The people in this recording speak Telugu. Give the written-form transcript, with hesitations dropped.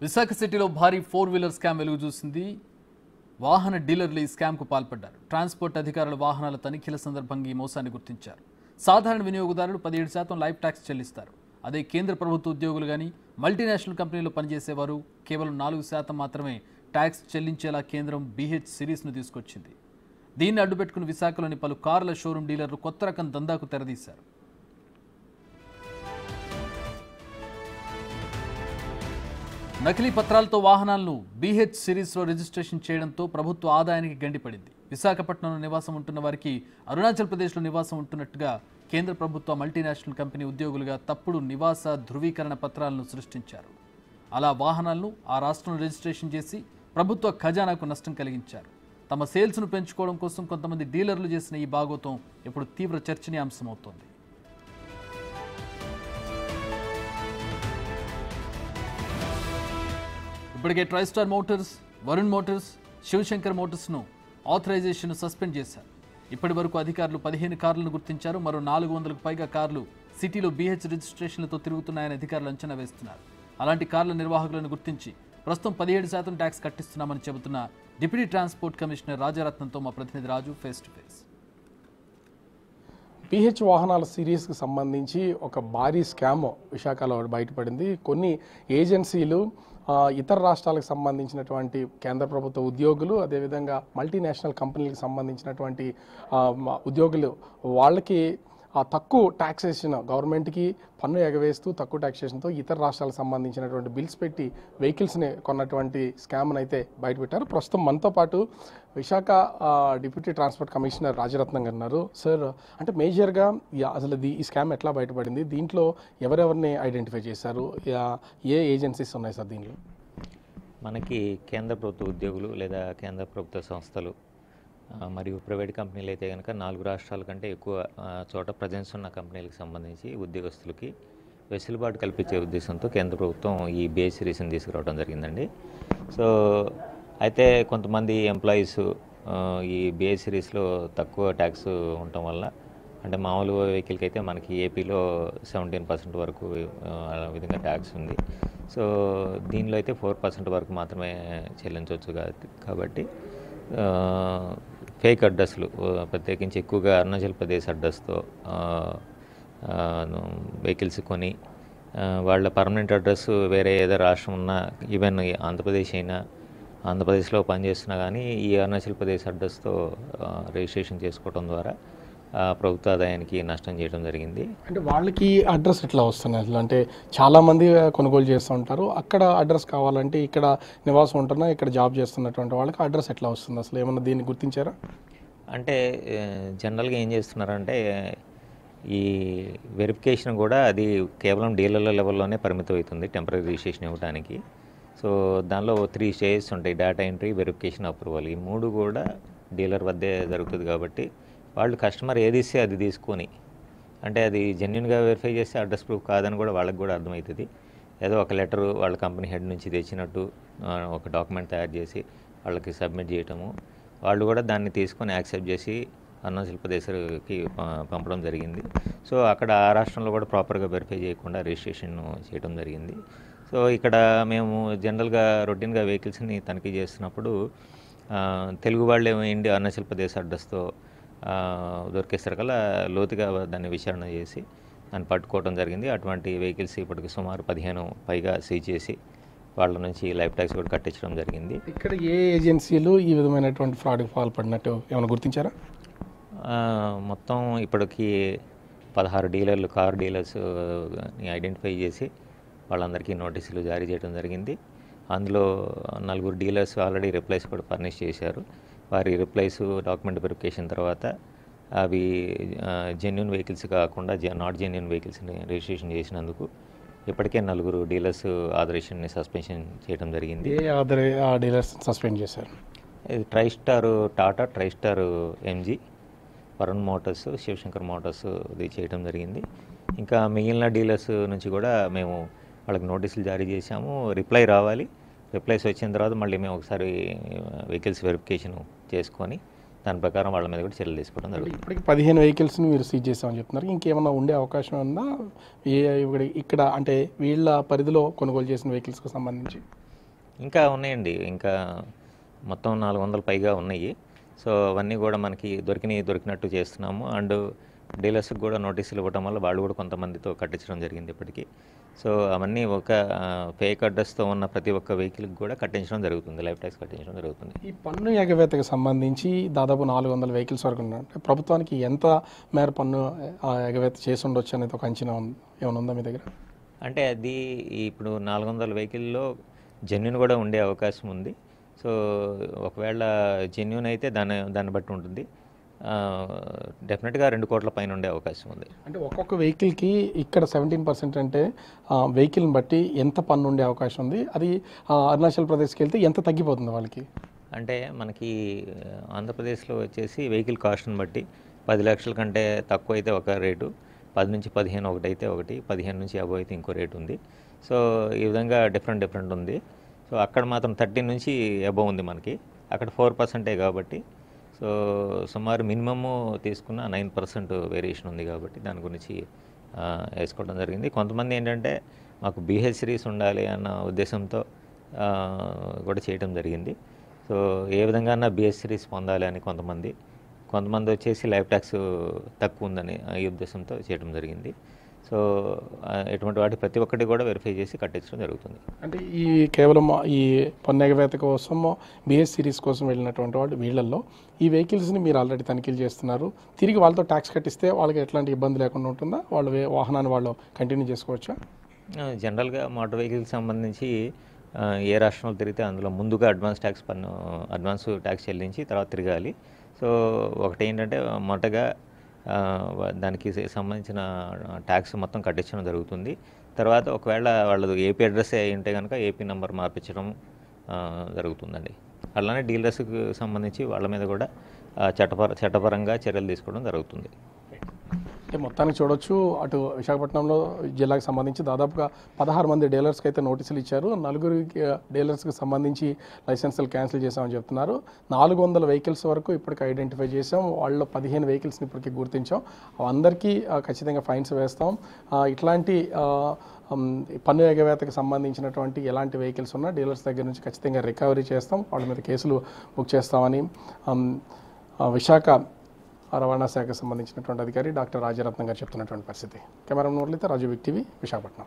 విశాఖ సిటీలో భారీ 4-వీలర్ స్కామ్ వెలుగు చూసింది. వాహన డీలర్లు ఈ స్కామ్కు పాల్పడ్డారు. ట్రాన్స్పోర్ట్ అధికారుల వాహనాల తనిఖీల సందర్భంగా ఈ మోసాన్ని గుర్తించారు. సాధారణ వినియోగదారులు 17% లైఫ్ ట్యాక్స్ చెల్లిస్తారు. అదే కేంద్ర ప్రభుత్వ ఉద్యోగులు కానీ మల్టీనేషనల్ కంపెనీలో పనిచేసేవారు కేవలం 4% మాత్రమే ట్యాక్స్ చెల్లించేలా కేంద్రం BH సిరీస్ను తీసుకొచ్చింది. దీన్ని అడ్డుపెట్టుకుని విశాఖలోని పలు కార్ల షోరూం డీలర్లు కొత్త రకం దందాకు తెరదీశారు. నకిలీ పత్రాలతో వాహనాలను BH సిరీస్లో రిజిస్ట్రేషన్ చేయడంతో ప్రభుత్వ ఆదాయానికి గండిపడింది. విశాఖపట్నంలో నివాసం ఉంటున్న వారికి అరుణాచల్ ప్రదేశ్లో నివాసం ఉంటున్నట్టుగా కేంద్ర ప్రభుత్వ మల్టీనేషనల్ కంపెనీ ఉద్యోగులుగా తప్పుడు నివాస ధృవీకరణ పత్రాలను సృష్టించారు. అలా వాహనాలను ఆ రాష్ట్రంలో రిజిస్ట్రేషన్ చేసి ప్రభుత్వ ఖజానాకు నష్టం కలిగించారు. తమ సేల్స్ను పెంచుకోవడం కోసం కొంతమంది డీలర్లు చేసిన ఈ బాగోతం ఇప్పుడు తీవ్ర చర్చనీయాంశమవుతోంది. ఇప్పటికే Tristar motors, Varun motors, Shivshankar మోటార్స్ను ఆథరైజేషన్ సస్పెండ్ చేశారు. ఇప్పటి వరకు అధికారులు 15 కార్లను గుర్తించారు. మరో 400కు పైగా కార్లు సిటీలో BH రిజిస్ట్రేషన్లతో తిరుగుతున్నాయని అధికారులు అంచనా వేస్తున్నారు. అలాంటి కార్ల నిర్వాహకులను గుర్తించి ప్రస్తుతం 17% ట్యాక్స్ కట్టిస్తున్నామని చెబుతున్న డిప్యూటీ ట్రాన్స్పోర్ట్ కమిషనర్ రాజారత్నంతో మా ప్రతినిధి రాజు ఫేస్ టు ఫేస్. BH వాహనాల సిరీస్కి సంబంధించి ఒక భారీ స్కామ్ విశాఖలో బయటపడింది. కొన్ని ఏజెన్సీలు ఇతర రాష్ట్రాలకు సంబంధించినటువంటి కేంద్ర ప్రభుత్వ ఉద్యోగులు, అదేవిధంగా మల్టీనేషనల్ కంపెనీలకు సంబంధించినటువంటి ఉద్యోగులు వాళ్ళకి తక్కువ ట్యాక్సేషన్, గవర్నమెంట్కి పన్ను ఎగవేస్తూ తక్కువ ట్యాక్సేషన్తో ఇతర రాష్ట్రాలకు సంబంధించినటువంటి బిల్స్ పెట్టి వెహికల్స్ని కొన్నటువంటి స్కామ్ను అయితే బయటపెట్టారు. ప్రస్తుతం మనతో పాటు Visakha deputy transport commissioner Rajaratnam గారు ఉన్నారు. సార్, అంటే మేజర్గా అసలు ఈ స్కామ్ ఎట్లా బయటపడింది, దీంట్లో ఎవరెవరిని ఐడెంటిఫై చేశారు, ఏ ఏజెన్సీస్ ఉన్నాయి సార్ దీంట్లో? మనకి కేంద్ర ప్రభుత్వ ఉద్యోగులు లేదా కేంద్ర ప్రభుత్వ సంస్థలు మరియు ప్రైవేట్ కంపెనీలు అయితే కనుక 4 రాష్ట్రాల కంటే ఎక్కువ చోట ప్రజెన్స్ ఉన్న కంపెనీలకు సంబంధించి ఉద్యోగస్తులకి వెసులుబాటు కల్పించే ఉద్దేశంతో కేంద్ర ప్రభుత్వం ఈ BH సిరీస్ని తీసుకురావడం జరిగిందండి. సో అయితే కొంతమంది ఎంప్లాయీస్ ఈ BH సిరీస్లో తక్కువ ట్యాక్స్ ఉండటం వల్ల, అంటే మామూలు వెహికల్కి అయితే మనకి ఏపీలో 17% వరకు ఆ విధంగా ట్యాక్స్ ఉంది. సో దీనిలో అయితే 4% వరకు మాత్రమే చెల్లించవచ్చు కాబట్టి ఫేక్ అడ్రస్లు, ప్రత్యేకించి ఎక్కువగా అరుణాచల్ ప్రదేశ్ అడ్రస్తో వెహికల్స్ కొని వాళ్ళ పర్మనెంట్ అడ్రస్ వేరే ఏదో రాష్ట్రం ఉన్నా, ఈవెన్ ఆంధ్రప్రదేశ్ అయినా, ఆంధ్రప్రదేశ్లో పనిచేస్తున్నా కానీ ఈ అరుణాచల్ ప్రదేశ్ అడ్రస్తో రిజిస్ట్రేషన్ చేసుకోవడం ద్వారా ప్రభుత్వ ఆదాయానికి నష్టం చేయడం జరిగింది. అంటే వాళ్ళకి అడ్రస్ ఎట్లా వస్తున్నాయి అసలు? అంటే చాలామంది కొనుగోలు చేస్తూ ఉంటారు. అక్కడ అడ్రస్ కావాలంటే ఇక్కడ నివాసం ఉంటున్నా, ఇక్కడ జాబ్ చేస్తున్నటువంటి వాళ్ళకి అడ్రస్ ఎట్లా వస్తుంది అసలు? ఏమన్నా దీన్ని గుర్తించారా? అంటే జనరల్గా ఏం చేస్తున్నారంటే ఈ వెరిఫికేషన్ కూడా అది కేవలం డీలర్ల లెవెల్లోనే పరిమితం అవుతుంది టెంపరీ రిజిస్ట్రేషన్ ఇవ్వడానికి. సో దానిలో 3 స్టేజెస్ ఉంటాయి: డేటా ఎంట్రీ, వెరిఫికేషన్, అప్రూవల్. ఈ 3 కూడా డీలర్ వద్దే జరుగుతుంది కాబట్టి వాళ్ళు కస్టమర్ ఏది ఇస్తే అది తీసుకొని, అంటే అది జెన్యున్గా వెరిఫై చేస్తే అడ్రస్ ప్రూఫ్ కాదని కూడా వాళ్ళకి కూడా అర్థమవుతుంది. ఏదో ఒక లెటరు వాళ్ళ కంపెనీ హెడ్ నుంచి తెచ్చినట్టు ఒక డాక్యుమెంట్ తయారు చేసి వాళ్ళకి సబ్మిట్ చేయటము, వాళ్ళు కూడా దాన్ని తీసుకొని యాక్సెప్ట్ చేసి అరుణాచల్ ప్రదేశ్కి పంపడం జరిగింది. సో అక్కడ ఆ రాష్ట్రంలో కూడా ప్రాపర్గా వెరిఫై చేయకుండా రిజిస్ట్రేషన్ చేయడం జరిగింది. సో ఇక్కడ మేము జనరల్గా రొటీన్గా వెహికల్స్ని తనిఖీ చేస్తున్నప్పుడు తెలుగు వాళ్ళే ఇండి అరుణాచల్ ప్రదేశ్ అడ్రస్తో దొరికేసరికల్లా లోతుగా దాన్ని విచారణ చేసి దాన్ని పట్టుకోవడం జరిగింది. అటువంటి వెహికల్స్ ఇప్పటికి సుమారు 15 పైగా సీజ్ చేసి వాళ్ళ నుంచి లైఫ్ ట్యాక్స్ కూడా కట్టించడం జరిగింది. ఇక్కడ ఏ ఏజెన్సీలు ఈ విధమైనటువంటి ఫ్రాడ్కి పాల్పడినట్టు ఏమైనా గుర్తించారా? మొత్తం ఇప్పటికి 16 డీలర్లు, కార్ డీలర్స్ని ఐడెంటిఫై చేసి వాళ్ళందరికీ నోటీసులు జారీ చేయడం జరిగింది. అందులో 4 డీలర్స్ ఆల్రెడీ రిప్లైస్ కూడా ఫర్నిష్ చేశారు. వారి రిప్లైస్ డాక్యుమెంట్ వెరిఫికేషన్ తర్వాత అవి జెన్యున్ వెహికల్స్ కాకుండా నాట్ జెన్యున్ వెహికల్స్ని రిజిస్ట్రేషన్ చేసినందుకు ఇప్పటికే 4 డీలర్స్ ఆథరైజేషన్ని సస్పెన్షన్ చేయడం జరిగింది. ఏ డీలర్స్ సస్పెండ్ చేశారు? Tristar Tata, Tristar MG, Varun motors, Shivshankar motors ఇది చేయడం జరిగింది. ఇంకా మిగిలిన డీలర్స్ నుంచి కూడా మేము వాళ్ళకి నోటీసులు జారీ చేశాము. రిప్లై రావాలి. రిప్లైస్ వచ్చిన తర్వాత మళ్ళీ మేము ఒకసారి వెహికల్స్ వెరిఫికేషన్ చేసుకొని దాని ప్రకారం వాళ్ళ మీద కూడా చర్యలు తీసుకోవడం జరుగుతుంది. ఇప్పటికి 15 వెహికల్స్ని మీరు సీజ్ చేస్తామని చెప్తున్నారు. ఇంకేమైనా ఉండే అవకాశం ఉందా ఇక్కడ అంటే వీళ్ళ పరిధిలో కొనుగోలు చేసిన వెహికల్స్కి సంబంధించి? ఇంకా ఉన్నాయండి, ఇంకా మొత్తం 400 పైగా ఉన్నాయి. సో అవన్నీ కూడా మనకి దొరికినట్టు చేస్తున్నాము. అండ్ డీలర్స్కి కూడా నోటీసులు ఇవ్వడం వల్ల వాళ్ళు కూడా కొంతమందితో కట్టించడం జరిగింది ఇప్పటికీ. సో అవన్నీ ఒక ఫేక్ అడ్రస్తో ఉన్న ప్రతి ఒక్క వెహికల్కి కూడా కట్టించడం జరుగుతుంది, లైఫ్ ట్యాక్స్ కట్టించడం జరుగుతుంది. ఈ పన్ను ఎగవేతకు సంబంధించి దాదాపు 400 వెహికల్స్ వరకు ఉన్నాయి. అంటే ప్రభుత్వానికి ఎంత మేర పన్ను ఎగవేత చేసి ఉండొచ్చు అనేది ఒక అంచనా ఏమైనా ఉందా మీ దగ్గర? అంటే అది ఇప్పుడు 400 వెహికల్లో జెన్యున్ కూడా ఉండే అవకాశం ఉంది. సో ఒకవేళ జెన్యున్ అయితే దాన్ని బట్టి ఉంటుంది. డెఫినెట్గా 2 కోట్ల పైన ఉండే అవకాశం ఉంది. అంటే ఒక్కొక్క వెహికల్కి ఇక్కడ 17% అంటే వెహికల్ని బట్టి ఎంత పన్ను ఉండే అవకాశం ఉంది? అది అరుణాచల్ ప్రదేశ్కి వెళ్తే ఎంత తగ్గిపోతుంది వాళ్ళకి? అంటే మనకి ఆంధ్రప్రదేశ్లో వచ్చేసి వెహికల్ కాస్ట్ని బట్టి 10 లక్షల కంటే తక్కువ అయితే ఒక రేటు, 10 నుంచి 15 ఒకటైతే ఒకటి, 15 నుంచి అబోవ్ అయితే ఇంకో రేటు ఉంది. సో ఈ విధంగా డిఫరెంట్ ఉంది. సో అక్కడ మాత్రం 13 నుంచి అబోవ్ ఉంది మనకి, అక్కడ 4% కాబట్టి. సో సుమారు మినిమము తీసుకున్న 9% వేరియేషన్ ఉంది కాబట్టి దాని గురించి వేసుకోవడం జరిగింది. కొంతమంది ఏంటంటే మాకు BH సిరీస్ ఉండాలి అన్న ఉద్దేశంతో కూడా చేయడం జరిగింది. సో ఏ విధంగా BH సిరీస్ పొందాలి అని కొంతమంది వచ్చేసి లైఫ్ ట్యాక్స్ తక్కువ ఉందని ఈ ఉద్దేశంతో చేయడం జరిగింది. సో ఎటువంటి వాటి ప్రతి ఒక్కటి కూడా వెరిఫై చేసి కట్టించడం జరుగుతుంది. అంటే ఈ కేవలం ఈ పన్ను ఎగవేత కోసం BH సిరీస్ కోసం వెళ్ళినటువంటి వాళ్ళు వీళ్ళల్లో ఈ వెహికల్స్ని మీరు ఆల్రెడీ తనిఖీలు చేస్తున్నారు. తిరిగి వాళ్ళతో ట్యాక్స్ కట్టిస్తే వాళ్ళకి ఎట్లాంటి ఇబ్బంది లేకుండా ఉంటుందా? వాళ్ళు వాహనాన్ని వాళ్ళు కంటిన్యూ చేసుకోవచ్చా? జనరల్గా మోటార్ వెహికల్కి సంబంధించి ఏ రాష్ట్రంలో తిరిగితే అందులో ముందుగా అడ్వాన్స్ ట్యాక్స్ చెల్లించి తర్వాత తిరగాలి. సో ఒకటి ఏంటంటే మొదటగా దానికి సంబంధించిన ట్యాక్స్ మొత్తం కట్టించడం జరుగుతుంది. తర్వాత ఒకవేళ వాళ్ళది ఏపీ అడ్రస్ అయి ఉంటే కనుక ఏపీ నెంబర్ మార్పించడం జరుగుతుందండి. అలానే డీలర్స్కి సంబంధించి వాళ్ళ మీద కూడా చట్టపరంగా చర్యలు తీసుకోవడం జరుగుతుంది. అంటే మొత్తానికి చూడొచ్చు, అటు విశాఖపట్నంలో జిల్లాకు సంబంధించి దాదాపుగా 16 మంది డీలర్స్కి అయితే నోటీసులు ఇచ్చారు. 4 డీలర్స్కి సంబంధించి లైసెన్సులు క్యాన్సిల్ చేశామని చెప్తున్నారు. 400 వెహికల్స్ వరకు ఇప్పటికి ఐడెంటిఫై చేసాం. వాళ్ళలో 15 వెహికల్స్ని ఇప్పటికీ గుర్తించాం. అందరికీ ఖచ్చితంగా ఫైన్స్ వేస్తాం. ఇట్లాంటి పన్ను ఎగవేతకు సంబంధించినటువంటి ఎలాంటి వెహికల్స్ ఉన్నా డీలర్స్ దగ్గర నుంచి ఖచ్చితంగా రికవరీ చేస్తాం, వాళ్ళ మీద కేసులు బుక్ చేస్తామని విశాఖ రవాణా శాఖకు సంబంధించినటువంటి అధికారి డాక్టర్ రాజరత్నం గారు చెప్తున్నటువంటి పరిస్థితి. కెమెరా మురళితో రాజు, బిగ్ టీవీ, విశాఖపట్నం.